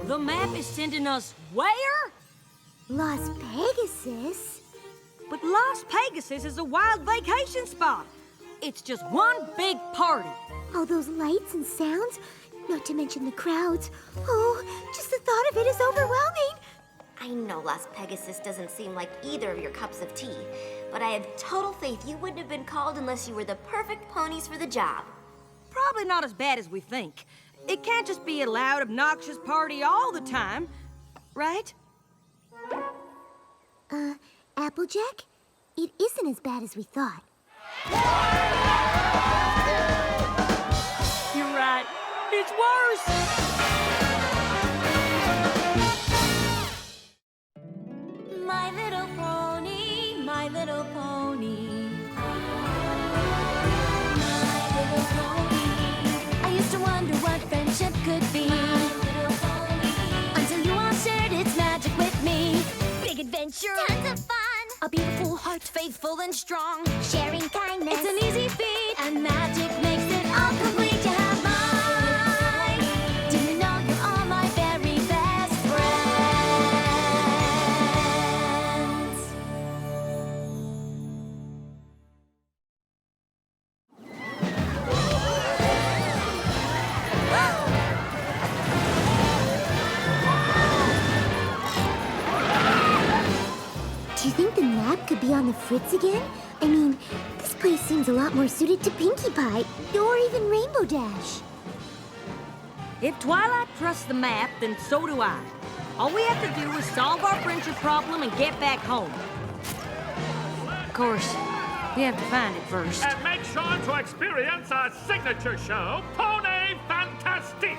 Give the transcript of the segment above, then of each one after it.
The map is sending us where? Las Pegasus? But Las Pegasus is a wild vacation spot. It's just one big party. All those lights and sounds, not to mention the crowds. Oh, just the thought of it is overwhelming. I know Las Pegasus doesn't seem like either of your cups of tea, but I have total faith you wouldn't have been called unless you were the perfect ponies for the job. Probably not as bad as we think. It can't just be a loud, obnoxious party all the time, right? Applejack? It isn't as bad as we thought. You're right. It's worse. My little pony, my little pony. My little pony. I used to wonder what friendship could be. My little pony. Until you all shared its magic with me. Big adventure. Tons of fun. A beautiful heart, faithful and strong. Sharing kindness. It's an easy feat. And magic makes it all complete. You have mine. Do you know you're all my very best friends? Do you think the map could be on the fritz again? I mean, this place seems a lot more suited to Pinkie Pie, or even Rainbow Dash. If Twilight trusts the map, then so do I. All we have to do is solve our friendship problem and get back home. Of course, we have to find it first. And make sure to experience our signature show, Pony Fantastique.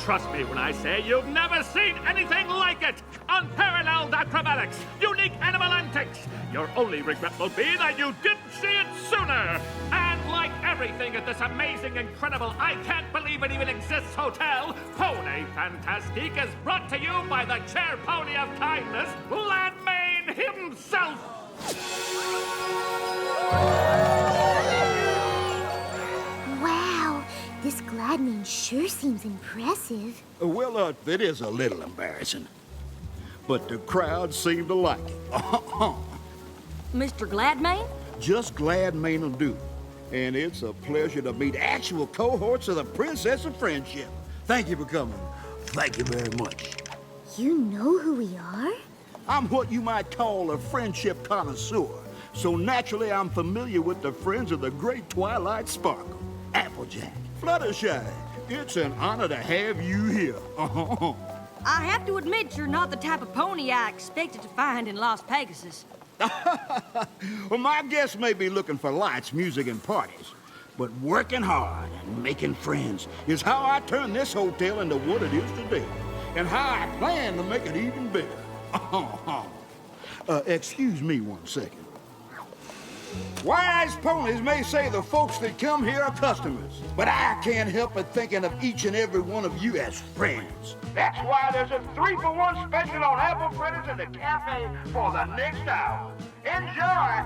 Trust me when I say you've never seen anything like it. Unparalleled acrobatics, unique animal antics. Your only regret will be that you didn't see it sooner. And like everything at this amazing, incredible, I can't believe it even exists hotel, Pony Fantastique is brought to you by the chair pony of kindness, Gladmane himself. Wow, this Gladmane sure seems impressive. Well, it is a little embarrassing. But the crowd seemed to like it. Mr. Gladmane? Just Gladmane will do. And it's a pleasure to meet actual cohorts of the Princess of Friendship. Thank you for coming. Thank you very much. You know who we are? I'm what you might call a friendship connoisseur. So naturally, I'm familiar with the friends of the great Twilight Sparkle. Applejack, Fluttershy, it's an honor to have you here. I have to admit you're not the type of pony I expected to find in Las Pegasus. Well, my guests may be looking for lights, music, and parties, but working hard and making friends is how I turn this hotel into what it is today, and how I plan to make it even bigger. Excuse me one second. Wise ponies may say the folks that come here are customers, but I can't help but thinking of each and every one of you as friends. That's why there's a 3-for-1 special on apple fritters in the cafe for the next hour. Enjoy!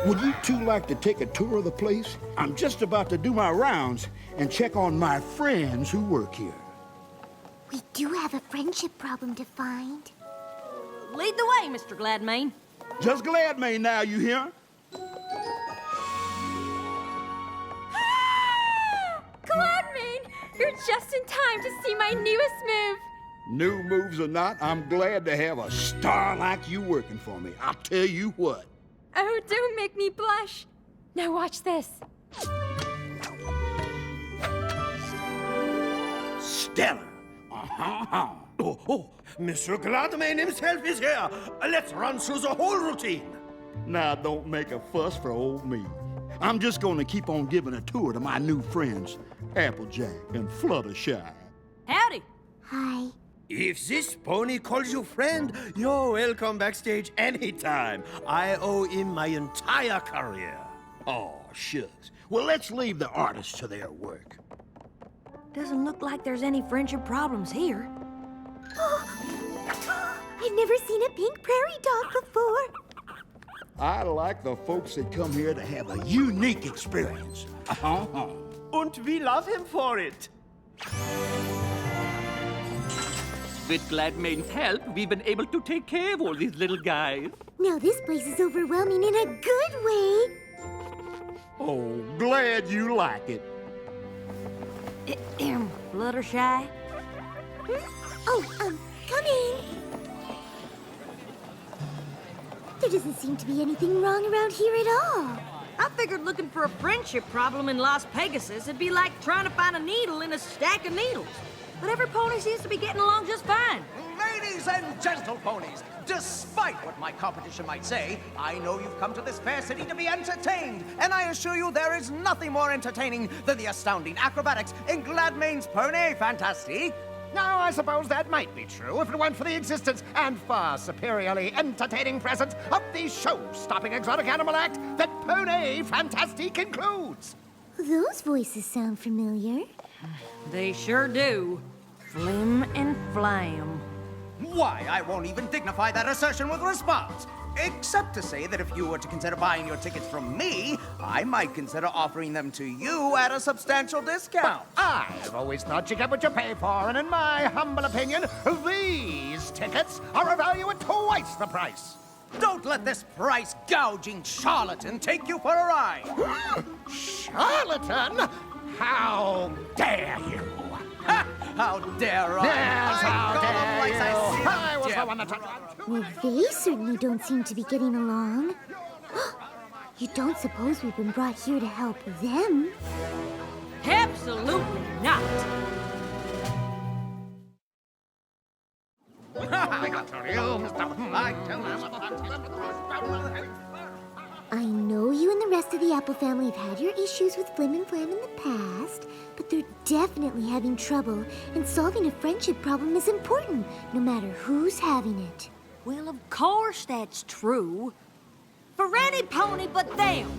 Would you two like to take a tour of the place? I'm just about to do my rounds and check on my friends who work here. We do have a friendship problem to find. Lead the way, Mr. Gladmane. Just Gladmane now, you hear? Gladmane! You're just in time to see my newest move. New moves or not, I'm glad to have a star like you working for me. I'll tell you what. Oh, don't make me blush. Now watch this. Stellar. Oh, Mr. Gladmane himself is here. Let's run through the whole routine. Now, don't make a fuss for old me. I'm just going to keep on giving a tour to my new friends, Applejack and Fluttershy. Howdy. Hi. If this pony calls you friend, you're welcome backstage anytime. I owe him my entire career. Oh, shucks. Well, let's leave the artists to their work. Doesn't look like there's any friendship problems here. I've never seen a pink prairie dog before. I like the folks that come here to have a unique experience. Und we love him for it. With Gladmane's help, we've been able to take care of all these little guys. Now this place is overwhelming in a good way. Oh, glad you like it. Fluttershy? Oh, come in. There doesn't seem to be anything wrong around here at all. I figured looking for a friendship problem in Las Pegasus would be like trying to find a needle in a stack of needles. But every pony seems to be getting along just fine. Ladies and gentle ponies, despite what my competition might say, I know you've come to this fair city to be entertained, and I assure you there is nothing more entertaining than the astounding acrobatics in Gladmane's Pony Fantastique. Now, I suppose that might be true if it weren't for the existence and far superiorly entertaining presence of the show-stopping exotic animal act that Pony Fantastique includes. Those voices sound familiar. They sure do. Flim and Flam. Why, I won't even dignify that assertion with response. Except to say that if you were to consider buying your tickets from me, I might consider offering them to you at a substantial discount. I've always thought you get what you pay for, and in my humble opinion, these tickets are a value at twice the price. Don't let this price-gouging charlatan take you for a ride. Charlatan? How dare you? How dare I? Yes, how dare you? I was the one that... Well, they certainly don't seem to be getting along. You don't suppose we've been brought here to help them? Absolutely not. I know you and the rest of the Apple family have had your issues with Flim and Flam in the past, but they're definitely having trouble, and solving a friendship problem is important, no matter who's having it. Well, of course that's true. For any pony but them.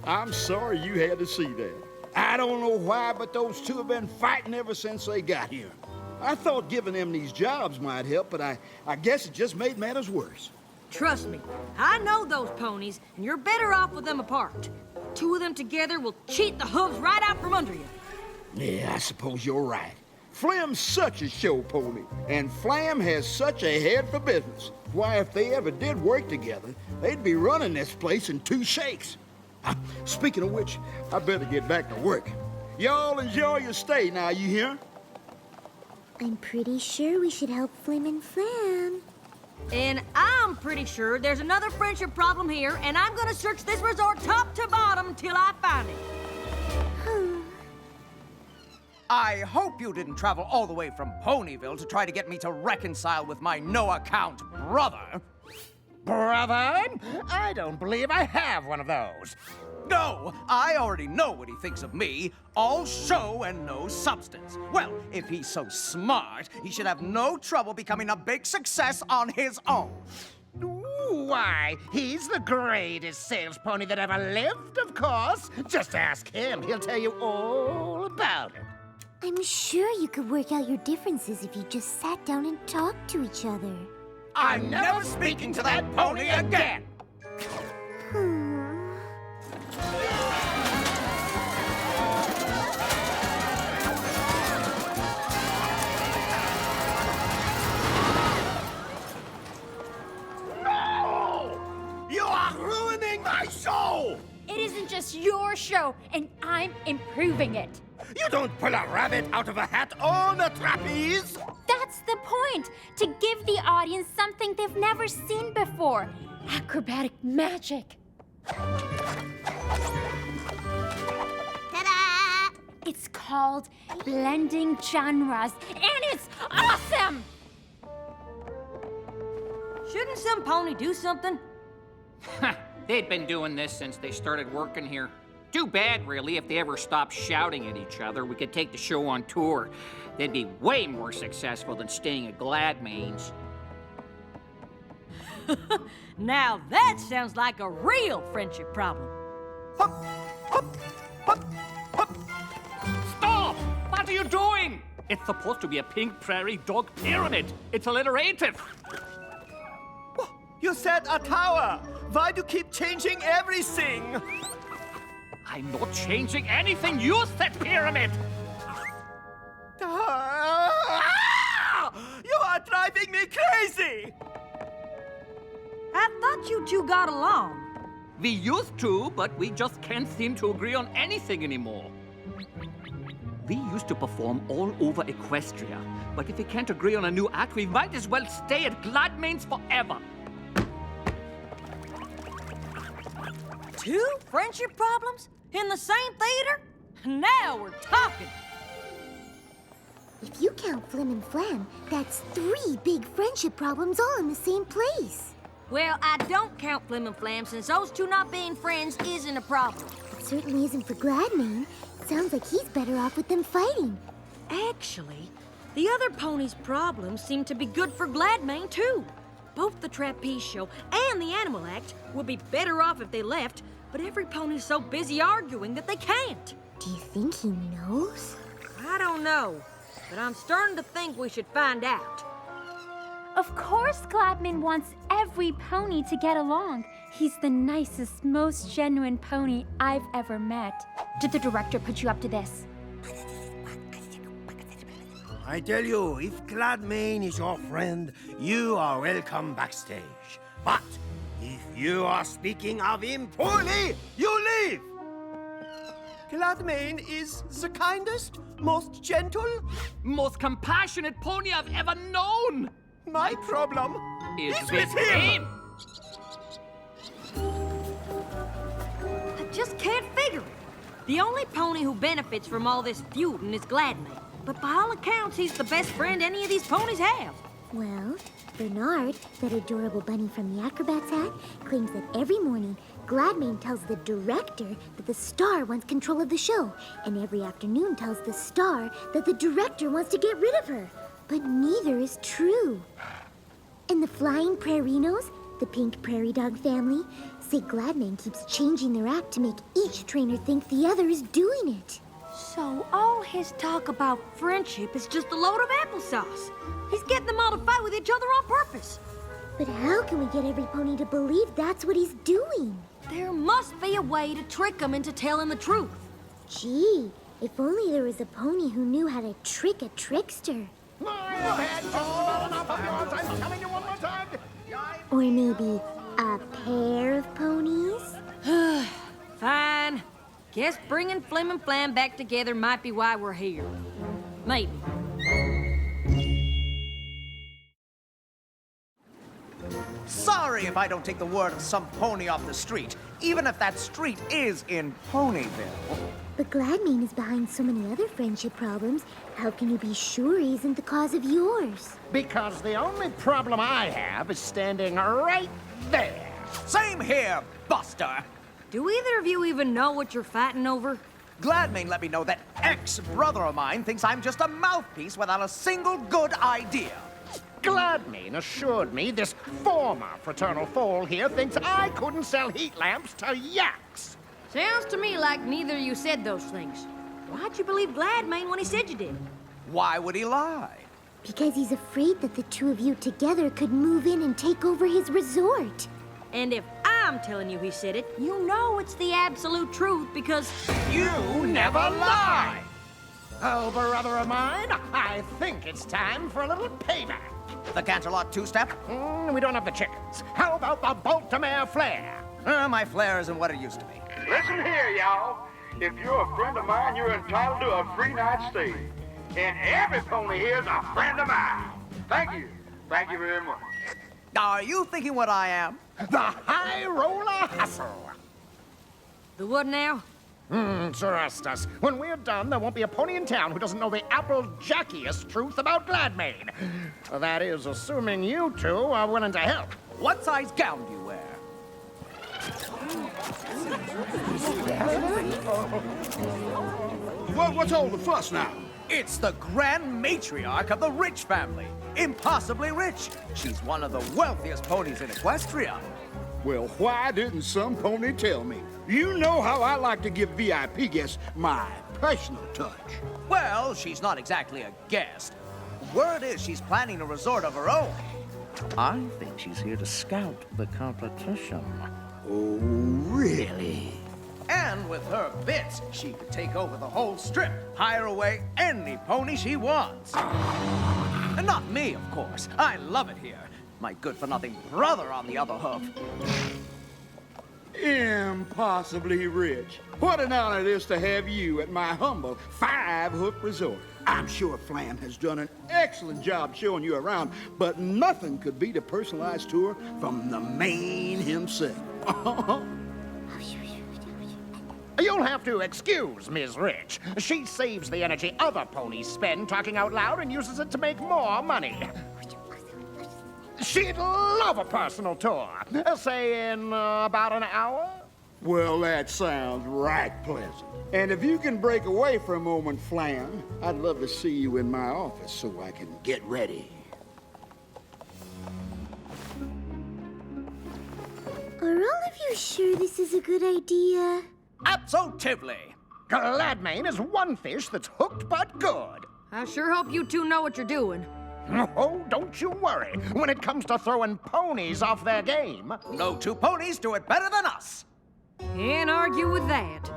I'm sorry you had to see that. I don't know why, but those two have been fighting ever since they got here. I thought giving them these jobs might help, but I guess it just made matters worse. Trust me, I know those ponies, and you're better off with them apart. Two of them together will cheat the hooves right out from under you. Yeah, I suppose you're right. Flim's such a show pony, and Flam has such a head for business. Why, if they ever did work together, they'd be running this place in two shakes. Speaking of which, I better get back to work. Y'all enjoy your stay now, you hear? I'm pretty sure we should help Flim and Flam. And I'm pretty sure there's another friendship problem here, and I'm gonna search this resort top to bottom till I find it. I hope you didn't travel all the way from Ponyville to try to get me to reconcile with my no-account brother. Brother? I don't believe I have one of those. No, I already know what he thinks of me. All show and no substance. Well, if he's so smart, he should have no trouble becoming a big success on his own. Why, he's the greatest sales pony that ever lived, of course. Just ask him. He'll tell you all about it. I'm sure you could work out your differences if you just sat down and talked to each other. I'm never speaking to that pony again! No! You are ruining my show! It isn't just your show, and I'm improving it. You don't pull a rabbit out of a hat on a trapeze! That's the point, to give the audience something they've never seen before. Acrobatic magic. Ta-da! It's called blending genres, and it's awesome! Shouldn't some pony do something? They'd been doing this since they started working here. Too bad, really, if they ever stopped shouting at each other. We could take the show on tour. They'd be way more successful than staying at Gladmane's. Now that sounds like a real friendship problem. Stop! What are you doing? It's supposed to be a pink prairie dog pyramid. It's alliterative. You said a tower. Why do you keep changing everything? I I'm not changing anything. You set pyramid. You are driving me crazy! I thought you two got along. We used to, but we just can't seem to agree on anything anymore. We used to perform all over Equestria, but if we can't agree on a new act, we might as well stay at Gladmain's forever. Two friendship problems in the same theater? Now we're talking. If you count Flim and Flam, that's 3 big friendship problems all in the same place. Well, I don't count Flim and Flam since those two not being friends isn't a problem. It certainly isn't for Gladmain. Sounds like he's better off with them fighting. Actually, the other ponies' problems seem to be good for Gladmain, too. Both the Trapeze Show and the Animal Act would be better off if they left, but every pony's so busy arguing that they can't. Do you think he knows? I don't know, but I'm starting to think we should find out. Of course Gladmain wants every pony to get along. He's the nicest, most genuine pony I've ever met. Did the director put you up to this? I tell you, if Gladmain is your friend, you are welcome backstage. But if you are speaking of him poorly, you leave! Gladmain is the kindest, most gentle, Most compassionate pony I've ever known. my problem Is is with him! I just can't figure it. The only pony who benefits from all this feuding is Gladmain. But by all accounts, he's the best friend any of these ponies have. Well, Bernard, that adorable bunny from the Acrobat's hat, claims that every morning, Gladmain tells the director that the star wants control of the show, and every afternoon tells the star that the director wants to get rid of her. But neither is true. And the Flying Prairinos, the pink prairie dog family, say Gladmain keeps changing their act to make each trainer think the other is doing it. So all his talk about friendship is just a load of applesauce. He's getting them all to fight with each other on purpose. But how can we get every pony to believe that's what he's doing? There must be a way to trick them into telling the truth. Gee, if only there was a pony who knew how to trick a trickster. Or maybe a pair of ponies? Fine. Guess bringing Flim and Flam back together might be why we're here. Maybe. Sorry if I don't take the word of some pony off the street, even if that street is in Ponyville. But Gladmain is behind so many other friendship problems. How can you be sure he isn't the cause of yours? Because the only problem I have is standing right there. Same here, Buster. Do either of you even know what you're fighting over? Gladmain let me know that ex-brother of mine thinks I'm just a mouthpiece without a single good idea. Gladmain assured me this former fraternal foal here thinks I couldn't sell heat lamps to yaks. Sounds to me like neither of you said those things. Why'd you believe Gladmain when he said you did? Why would he lie? Because he's afraid that the two of you together could move in and take over his resort. And if I'm telling you he said it, you know it's the absolute truth because... You never lie! Oh, brother of mine, I think it's time for a little payback. The Canterlot two-step? We don't have the chickens. How about the Baltimore flare? My flair isn't what it used to be. Listen here, y'all. If you're a friend of mine, you're entitled to a free night stay. And every pony here is a friend of mine. Thank you. Thank you very much. Are you thinking what I am? The High Roller Hustle. The what now? Trust us. When we're done, there won't be a pony in town who doesn't know the apple-jackiest truth about Gladmain. That is, assuming you two are willing to help. What size gown do you wear? What's all the fuss now? It's the grand matriarch of the Rich family. Impossibly rich. She's one of the wealthiest ponies in Equestria. Well, why didn't some pony tell me? You know how I like to give VIP guests my personal touch. Well, she's not exactly a guest. Word is she's planning a resort of her own. I think she's here to scout the competition. Oh, really? And with her bits, she could take over the whole strip, hire away any pony she wants. And not me, of course. I love it here. My good-for-nothing brother on the other hoof. Impossibly rich. What an honor it is to have you at my humble five-hook resort. I'm sure Flam has done an excellent job showing you around, but nothing could beat a personalized tour from the man himself. You'll have to excuse Ms. Rich. She saves the energy other ponies spend talking out loud and uses it to make more money. She'd love a personal tour. Say in about an hour? Well, that sounds right pleasant. And if you can break away for a moment, Flam, I'd love to see you in my office so I can get ready. Are all of you sure this is a good idea? Absolutely. Gladmane is one fish that's hooked but good. I sure hope you two know what you're doing. Oh, don't you worry. When it comes to throwing ponies off their game, No two ponies do it better than us. Can't argue with that.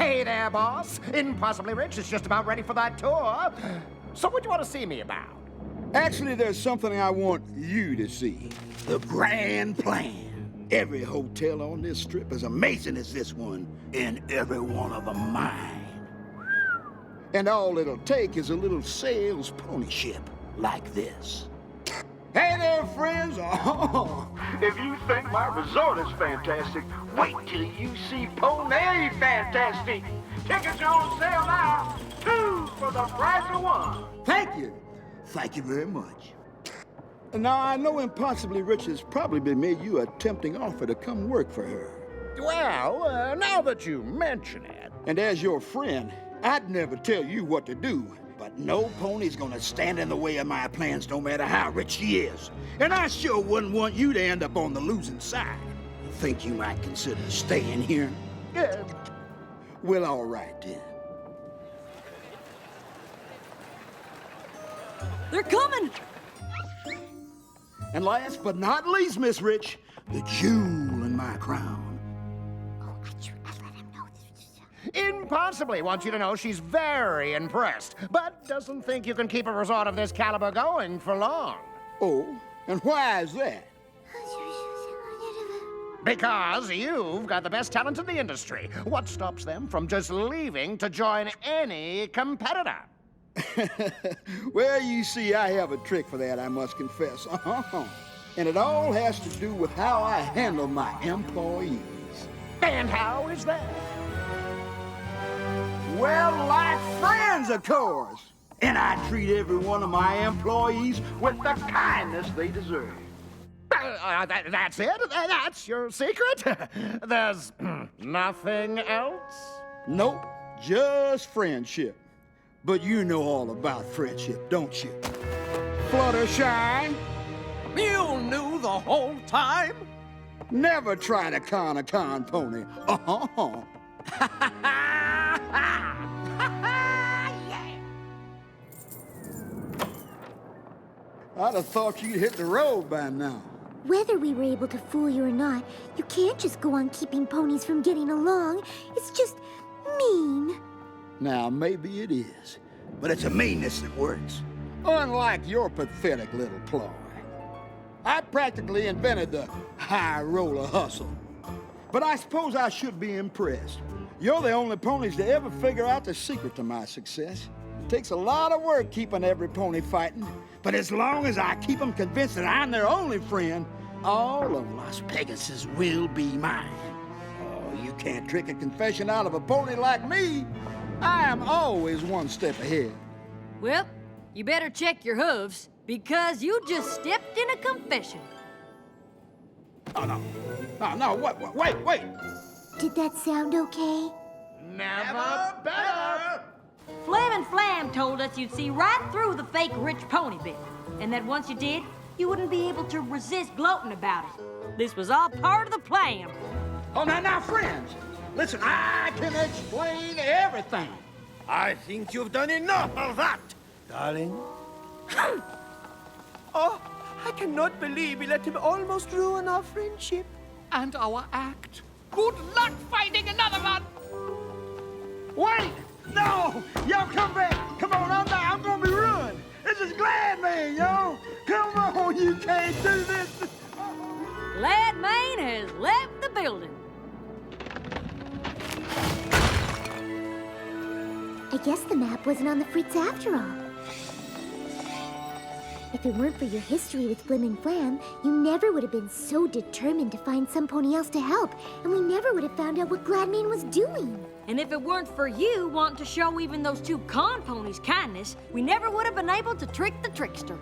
hey there, boss. Impossibly Rich is just about ready for that tour. So what do you want to see me about? Actually, there's something I want you to see. The grand plan. Every hotel on this strip is amazing as this one, and every one of them mine. And all it'll take is a little sales pony ship like this. Hey there, friends. Oh, if you think my resort is fantastic, wait till you see Pony Fantastic. Tickets are on sale now. 2 for the price of 1. Thank you. Thank you very much. Now, I know Impossibly Rich has probably made you a tempting offer to come work for her. Well, now that you mention it. And as your friend, I'd never tell you what to do, but no pony's gonna stand in the way of my plans no matter how rich she is. And I sure wouldn't want you to end up on the losing side. Think you might consider staying here? Well, all right then. They're coming! And last but not least, Miss Rich, the jewel in my crown. Impossibly wants you to know she's very impressed, but doesn't think you can keep a resort of this caliber going for long. Oh, and why is that? Because you've got the best talent in the industry. What stops them from just leaving to join any competitor? Well, you see, I have a trick for that, I must confess. And it all has to do with how I handle my employees. And how is that? Well, like friends, of course. And I treat every one of my employees with the kindness they deserve. That's it? That's your secret? There's nothing else? Nope, just friendship. But you know all about friendship, don't you? Fluttershy? You knew the whole time? Never try to con a con pony. I'd have thought you'd hit the road by now. Whether we were able to fool you or not, you can't just go on keeping ponies from getting along. It's just mean. Now, maybe it is, but it's a meanness that works. Unlike your pathetic little ploy. I practically invented the high roller hustle. But I suppose I should be impressed. You're the only ponies to ever figure out the secret to my success. It takes a lot of work keeping every pony fighting, but as long as I keep them convinced that I'm their only friend, all of Las Pegasus will be mine. Oh, you can't trick a confession out of a pony like me. I am always one step ahead. Well, you better check your hooves, because you just stepped in a confession. Oh, no, wait. Did that sound okay? Never better! Flam and Flam told us you'd see right through the fake rich pony bit, and that once you did, you wouldn't be able to resist gloating about it. This was all part of the plan. Oh, now, friends, listen, I can explain everything. I think you've done enough of that, darling. Oh, I cannot believe we let him almost ruin our friendship. And our act. Good luck finding another one! Wait! No! Y'all come back! Come on, I'm gonna be ruined! This is Glad Man, yo! Come on, you can't do this! Glad Man has left the building. I guess the map wasn't on the fritz after all. If it weren't for your history with Flim and Flam, you never would have been so determined to find some pony else to help, and we never would have found out what Gladmane was doing. And if it weren't for you wanting to show even those two con ponies kindness, we never would have been able to trick the trickster.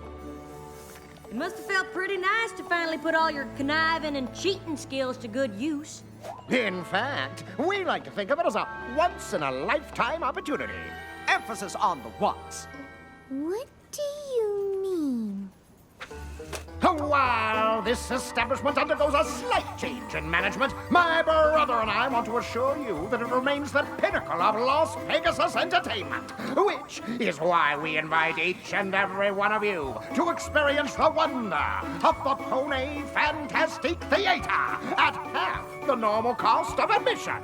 It must have felt pretty nice to finally put all your conniving and cheating skills to good use. In fact, we like to think of it as a once-in-a-lifetime opportunity. Emphasis on the once. What do you mean? While this establishment undergoes a slight change in management, my brother and I want to assure you that it remains the pinnacle of Las Pegasus entertainment, which is why we invite each and every one of you to experience the wonder of the Pony Fantastique Theater at half the normal cost of admission.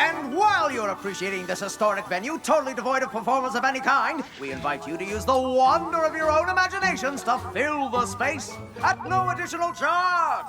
And while you're appreciating this historic venue, totally devoid of performance of any kind, we invite you to use the wonder of your own imaginations to fill the space at no additional charge.